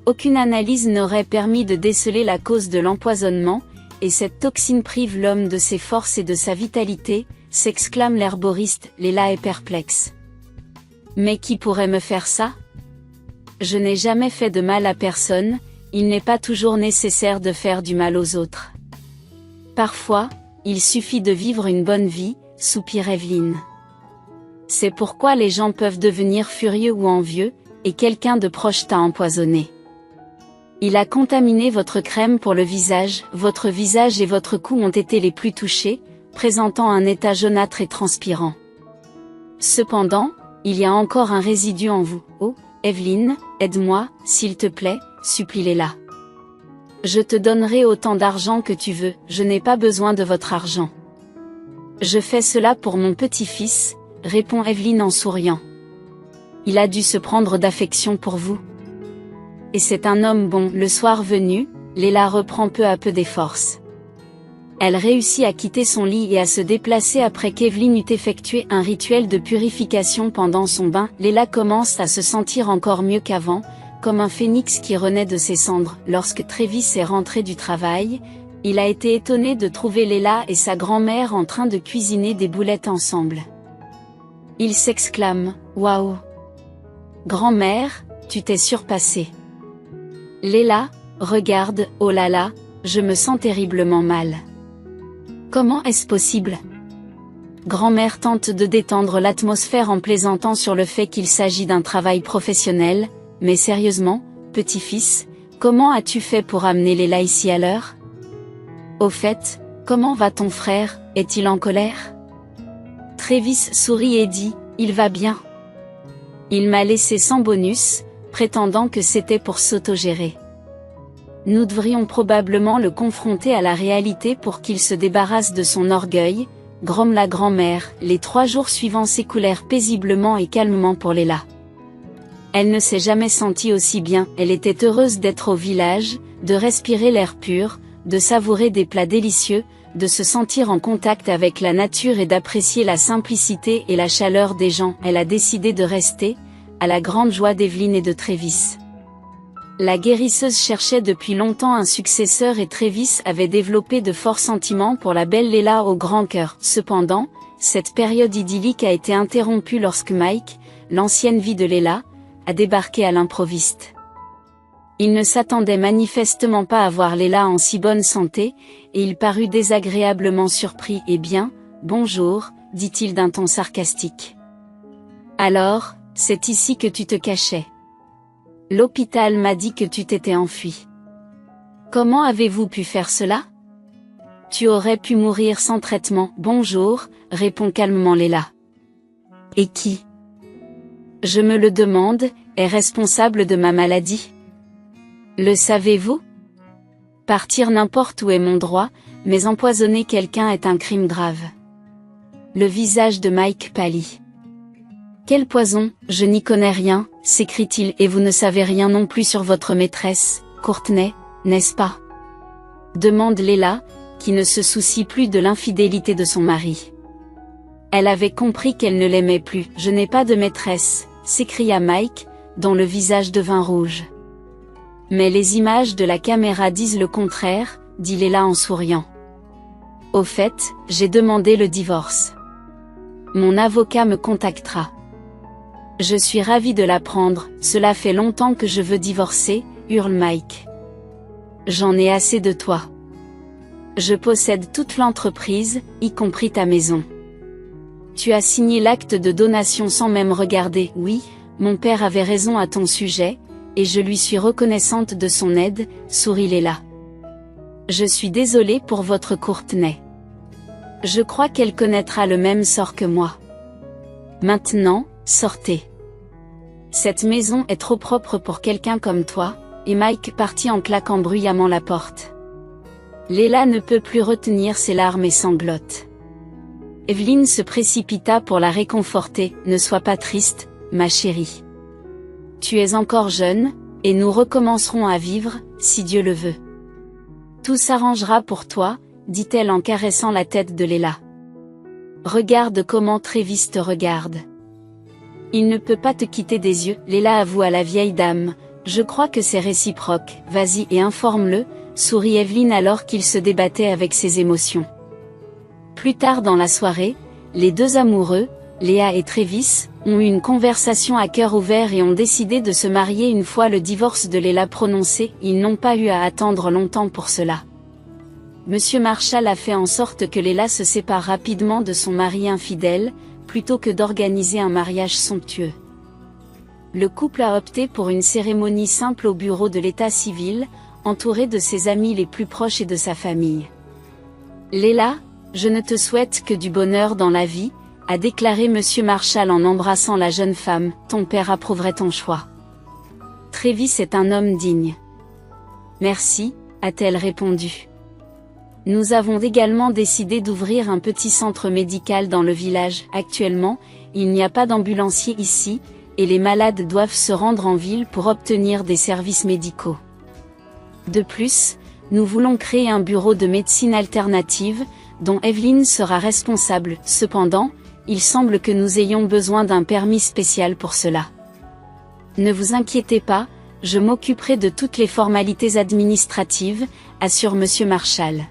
Aucune analyse n'aurait permis de déceler la cause de l'empoisonnement, et cette toxine prive l'homme de ses forces et de sa vitalité, » s'exclame l'herboriste. Léla est perplexe. « Mais qui pourrait me faire ça? Je n'ai jamais fait de mal à personne, il n'est pas toujours nécessaire de faire du mal aux autres. Parfois, il suffit de vivre une bonne vie, » soupire Evelyn. « C'est pourquoi les gens peuvent devenir furieux ou envieux, et quelqu'un de proche t'a empoisonné. Il a contaminé votre crème pour le visage. Votre visage et votre cou ont été les plus touchés, présentant un état jaunâtre et transpirant. Cependant, il y a encore un résidu en vous. Oh, Evelyn, aide-moi, s'il te plaît, supplie Léla. Je te donnerai autant d'argent que tu veux, je n'ai pas besoin de votre argent. Je fais cela pour mon petit-fils, répond Evelyn en souriant. Il a dû se prendre d'affection pour vous. Et c'est un homme bon. Le soir venu, Léla reprend peu à peu des forces. Elle réussit à quitter son lit et à se déplacer après qu'Evelyn eut effectué un rituel de purification pendant son bain. Léla commence à se sentir encore mieux qu'avant, comme un phénix qui renaît de ses cendres. Lorsque Travis est rentré du travail, il a été étonné de trouver Léla et sa grand-mère en train de cuisiner des boulettes ensemble. Il s'exclame « Waouh! Grand-mère, tu t'es surpassée. » Léla, regarde, oh là là, je me sens terriblement mal. Comment est-ce possible? Grand-mère tente de détendre l'atmosphère en plaisantant sur le fait qu'il s'agit d'un travail professionnel, mais sérieusement, petit-fils, comment as-tu fait pour amener Léla ici à l'heure? Au fait, comment va ton frère, est-il en colère? Travis sourit et dit, il va bien. Il m'a laissé sans bonus, prétendant que c'était pour s'autogérer. Nous devrions probablement le confronter à la réalité pour qu'il se débarrasse de son orgueil, gromme la grand-mère. Les 3 jours suivants s'écoulèrent paisiblement et calmement pour Léla. Elle ne s'est jamais sentie aussi bien, elle était heureuse d'être au village, de respirer l'air pur, de savourer des plats délicieux, de se sentir en contact avec la nature et d'apprécier la simplicité et la chaleur des gens. Elle a décidé de rester, à la grande joie d'Evelyn et de Travis. La guérisseuse cherchait depuis longtemps un successeur et Travis avait développé de forts sentiments pour la belle Léla au grand cœur. Cependant, cette période idyllique a été interrompue lorsque Mike, l'ancienne vie de Léla, a débarqué à l'improviste. Il ne s'attendait manifestement pas à voir Léla en si bonne santé, et il parut désagréablement surpris. « Eh bien, bonjour, dit-il d'un ton sarcastique. Alors, c'est ici que tu te cachais. L'hôpital m'a dit que tu t'étais enfui. Comment avez-vous pu faire cela? Tu aurais pu mourir sans traitement. Bonjour, répond calmement Léla. Et qui? Je me le demande, est responsable de ma maladie? Le savez-vous? Partir n'importe où est mon droit, mais empoisonner quelqu'un est un crime grave. Le visage de Mike pâlit. Quel poison, je n'y connais rien, s'écrie-t-il, et vous ne savez rien non plus sur votre maîtresse, Courtney, n'est-ce pas? Demande Léla, qui ne se soucie plus de l'infidélité de son mari. Elle avait compris qu'elle ne l'aimait plus. Je n'ai pas de maîtresse, s'écria Mike, dont le visage devint rouge. Mais les images de la caméra disent le contraire, dit Léla en souriant. Au fait, j'ai demandé le divorce. Mon avocat me contactera. Je suis ravie de l'apprendre, cela fait longtemps que je veux divorcer, hurle Mike. J'en ai assez de toi. Je possède toute l'entreprise, y compris ta maison. Tu as signé l'acte de donation sans même regarder. Oui, mon père avait raison à ton sujet, et je lui suis reconnaissante de son aide, sourit Léla. Je suis désolée pour votre Courtney. Je crois qu'elle connaîtra le même sort que moi. Maintenant, sortez. Cette maison est trop propre pour quelqu'un comme toi, et Mike partit en claquant bruyamment la porte. Léla ne peut plus retenir ses larmes et sanglote. Evelyn se précipita pour la réconforter. Ne sois pas triste, ma chérie. Tu es encore jeune, et nous recommencerons à vivre, si Dieu le veut. Tout s'arrangera pour toi, dit-elle en caressant la tête de Léla. Regarde comment Travis te regarde. Il ne peut pas te quitter des yeux. Léla avoue à la vieille dame, je crois que c'est réciproque, vas-y et informe-le, sourit Evelyn alors qu'il se débattait avec ses émotions. Plus tard dans la soirée, les deux amoureux, Léa et Travis, ont eu une conversation à cœur ouvert et ont décidé de se marier une fois le divorce de Léla prononcé. Ils n'ont pas eu à attendre longtemps pour cela. Monsieur Marshall a fait en sorte que Léla se sépare rapidement de son mari infidèle, plutôt que d'organiser un mariage somptueux. Le couple a opté pour une cérémonie simple au bureau de l'état civil, entouré de ses amis les plus proches et de sa famille. Léla, je ne te souhaite que du bonheur dans la vie, a déclaré Monsieur Marshall en embrassant la jeune femme, ton père approuverait ton choix. Travis est un homme digne. Merci, a-t-elle répondu. Nous avons également décidé d'ouvrir un petit centre médical dans le village. Actuellement, il n'y a pas d'ambulancier ici, et les malades doivent se rendre en ville pour obtenir des services médicaux. De plus, nous voulons créer un bureau de médecine alternative, dont Evelyne sera responsable. Cependant, il semble que nous ayons besoin d'un permis spécial pour cela. Ne vous inquiétez pas, je m'occuperai de toutes les formalités administratives, assure Monsieur Marshall.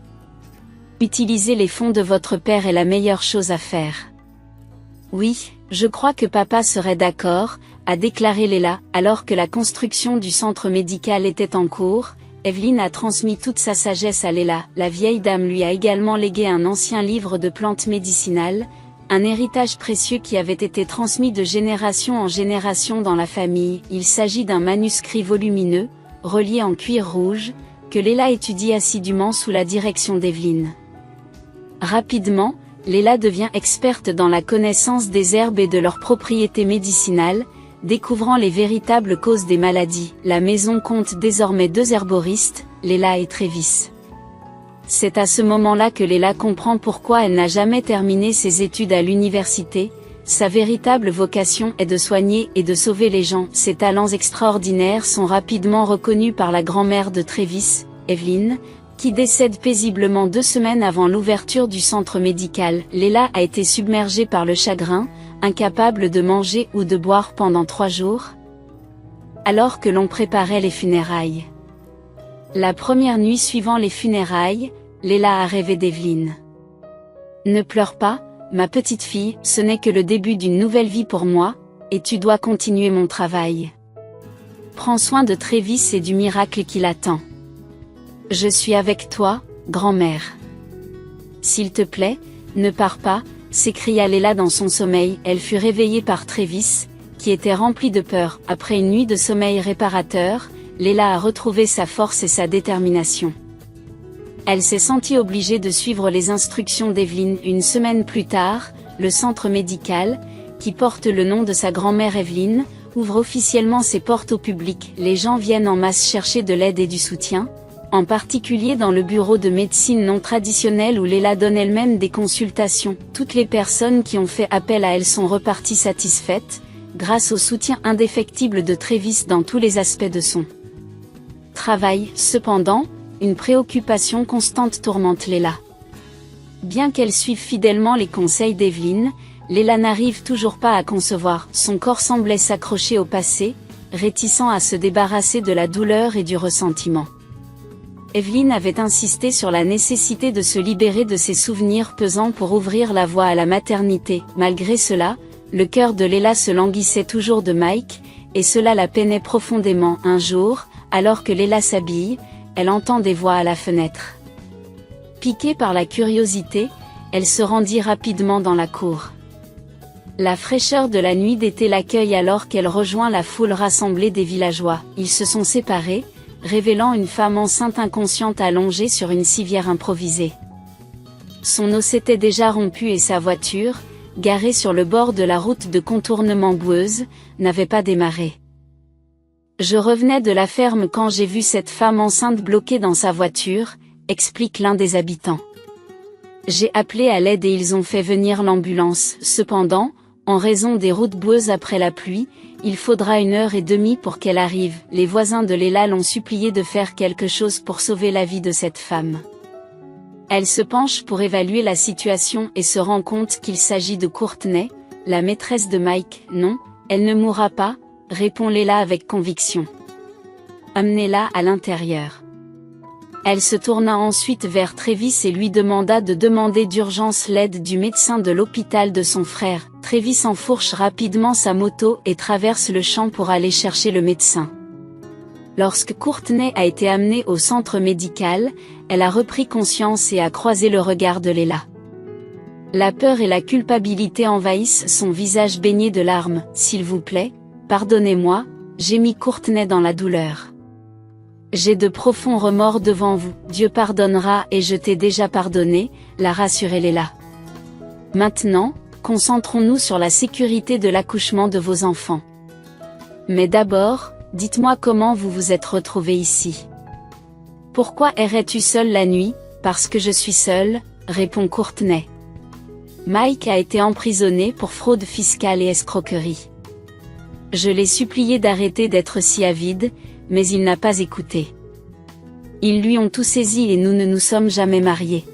Utiliser les fonds de votre père est la meilleure chose à faire. Oui, je crois que papa serait d'accord, a déclaré Léla. Alors que la construction du centre médical était en cours, Evelyne a transmis toute sa sagesse à Léla. La vieille dame lui a également légué un ancien livre de plantes médicinales, un héritage précieux qui avait été transmis de génération en génération dans la famille. Il s'agit d'un manuscrit volumineux, relié en cuir rouge, que Léla étudie assidûment sous la direction d'Evelyne. Rapidement, Léla devient experte dans la connaissance des herbes et de leurs propriétés médicinales, découvrant les véritables causes des maladies. La maison compte désormais 2 herboristes, Léla et Travis. C'est à ce moment-là que Léla comprend pourquoi elle n'a jamais terminé ses études à l'université. Sa véritable vocation est de soigner et de sauver les gens. Ses talents extraordinaires sont rapidement reconnus par la grand-mère de Travis, Evelyne, qui décède paisiblement 2 semaines avant l'ouverture du centre médical. Léla a été submergée par le chagrin, incapable de manger ou de boire pendant 3 jours, alors que l'on préparait les funérailles. La première nuit suivant les funérailles, Léla a rêvé d'Evelyne. « Ne pleure pas, ma petite fille, ce n'est que le début d'une nouvelle vie pour moi, et tu dois continuer mon travail. Prends soin de Travis et du miracle qui l'attend. Je suis avec toi, grand-mère. S'il te plaît, ne pars pas, s'écria Léla dans son sommeil. Elle fut réveillée par Travis, qui était rempli de peur. Après une nuit de sommeil réparateur, Léla a retrouvé sa force et sa détermination. Elle s'est sentie obligée de suivre les instructions d'Evelyne. Une semaine plus tard, le centre médical, qui porte le nom de sa grand-mère Evelyne, ouvre officiellement ses portes au public. Les gens viennent en masse chercher de l'aide et du soutien, en particulier dans le bureau de médecine non traditionnelle où Léla donne elle-même des consultations. Toutes les personnes qui ont fait appel à elle sont reparties satisfaites, grâce au soutien indéfectible de Travis dans tous les aspects de son travail. Cependant, une préoccupation constante tourmente Léla. Bien qu'elle suive fidèlement les conseils d'Evelyne, Léla n'arrive toujours pas à concevoir. Son corps semblait s'accrocher au passé, réticent à se débarrasser de la douleur et du ressentiment. Evelyne avait insisté sur la nécessité de se libérer de ses souvenirs pesants pour ouvrir la voie à la maternité. Malgré cela, le cœur de Léla se languissait toujours de Mike, et cela la peinait profondément. Un jour, alors que Léla s'habille, elle entend des voix à la fenêtre. Piquée par la curiosité, elle se rendit rapidement dans la cour. La fraîcheur de la nuit d'été l'accueille alors qu'elle rejoint la foule rassemblée des villageois. Ils se sont séparés, révélant une femme enceinte inconsciente allongée sur une civière improvisée. Son os s'était déjà rompu et sa voiture, garée sur le bord de la route de contournement boueuse, n'avait pas démarré. Je revenais de la ferme quand j'ai vu cette femme enceinte bloquée dans sa voiture, explique l'un des habitants. J'ai appelé à l'aide et ils ont fait venir l'ambulance. Cependant, en raison des routes boueuses après la pluie, il faudra 1h30 pour qu'elle arrive. Les voisins de Léla l'ont supplié de faire quelque chose pour sauver la vie de cette femme. Elle se penche pour évaluer la situation et se rend compte qu'il s'agit de Courtney, la maîtresse de Mike. Non, elle ne mourra pas, répond Léla avec conviction. Amenez-la à l'intérieur. Elle se tourna ensuite vers Travis et lui demanda de demander d'urgence l'aide du médecin de l'hôpital de son frère. Travis enfourche rapidement sa moto et traverse le champ pour aller chercher le médecin. Lorsque Courtney a été amenée au centre médical, elle a repris conscience et a croisé le regard de Léla. La peur et la culpabilité envahissent son visage baigné de larmes. « S'il vous plaît, pardonnez-moi », gémit Courtney dans la douleur. J'ai de profonds remords devant vous. Dieu pardonnera et je t'ai déjà pardonné, l'a rassuré Léla. Maintenant, concentrons-nous sur la sécurité de l'accouchement de vos enfants. Mais d'abord, dites-moi comment vous vous êtes retrouvés ici. Pourquoi errais-tu seule la nuit? Parce que je suis seule, répond Courtney. Mike a été emprisonné pour fraude fiscale et escroquerie. Je l'ai supplié d'arrêter d'être si avide, mais il n'a pas écouté. Ils lui ont tout saisi et nous ne nous sommes jamais mariés.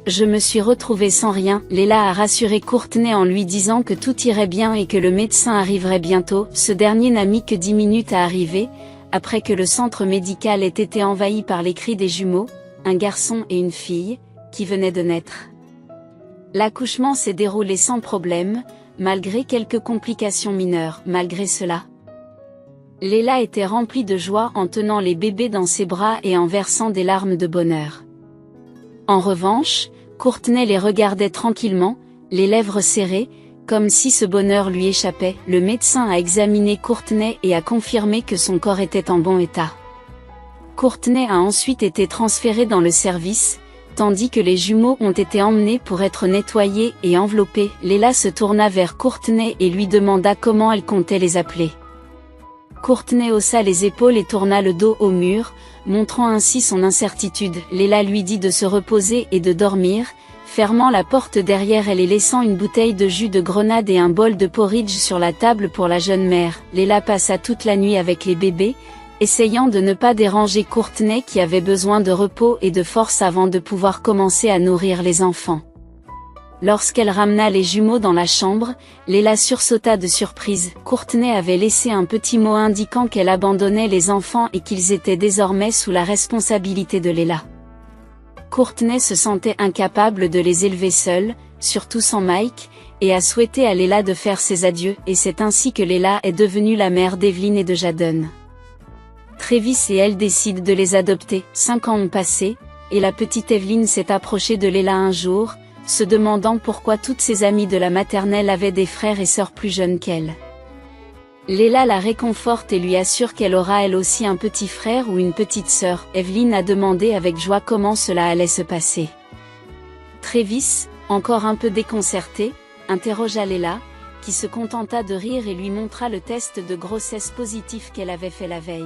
Je me suis retrouvée sans rien. Leila a rassuré Courtney en lui disant que tout irait bien et que le médecin arriverait bientôt. Ce dernier n'a mis que 10 minutes à arriver, après que le centre médical ait été envahi par les cris des jumeaux, un garçon et une fille, qui venaient de naître. L'accouchement s'est déroulé sans problème, malgré quelques complications mineures. Malgré cela, Leila était remplie de joie en tenant les bébés dans ses bras et en versant des larmes de bonheur. En revanche, Courtney les regardait tranquillement, les lèvres serrées, comme si ce bonheur lui échappait. Le médecin a examiné Courtney et a confirmé que son corps était en bon état. Courtney a ensuite été transférée dans le service, tandis que les jumeaux ont été emmenés pour être nettoyés et enveloppés. Leila se tourna vers Courtney et lui demanda comment elle comptait les appeler. Courtney haussa les épaules et tourna le dos au mur, montrant ainsi son incertitude. Leila lui dit de se reposer et de dormir, fermant la porte derrière elle et laissant une bouteille de jus de grenade et un bol de porridge sur la table pour la jeune mère. Leila passa toute la nuit avec les bébés, essayant de ne pas déranger Courtney qui avait besoin de repos et de force avant de pouvoir commencer à nourrir les enfants. Lorsqu'elle ramena les jumeaux dans la chambre, Leila sursauta de surprise. Courtney avait laissé un petit mot indiquant qu'elle abandonnait les enfants et qu'ils étaient désormais sous la responsabilité de Leila. Courtney se sentait incapable de les élever seule, surtout sans Mike, et a souhaité à Leila de faire ses adieux, et c'est ainsi que Leila est devenue la mère d'Evelyn et de Jadon. Travis et elle décident de les adopter. 5 ans ont passé, et la petite Evelyn s'est approchée de Leila un jour, se demandant pourquoi toutes ses amies de la maternelle avaient des frères et sœurs plus jeunes qu'elle. Leila la réconforte et lui assure qu'elle aura elle aussi un petit frère ou une petite sœur. Evelyn a demandé avec joie comment cela allait se passer. Travis, encore un peu déconcerté, interrogea Leila, qui se contenta de rire et lui montra le test de grossesse positif qu'elle avait fait la veille.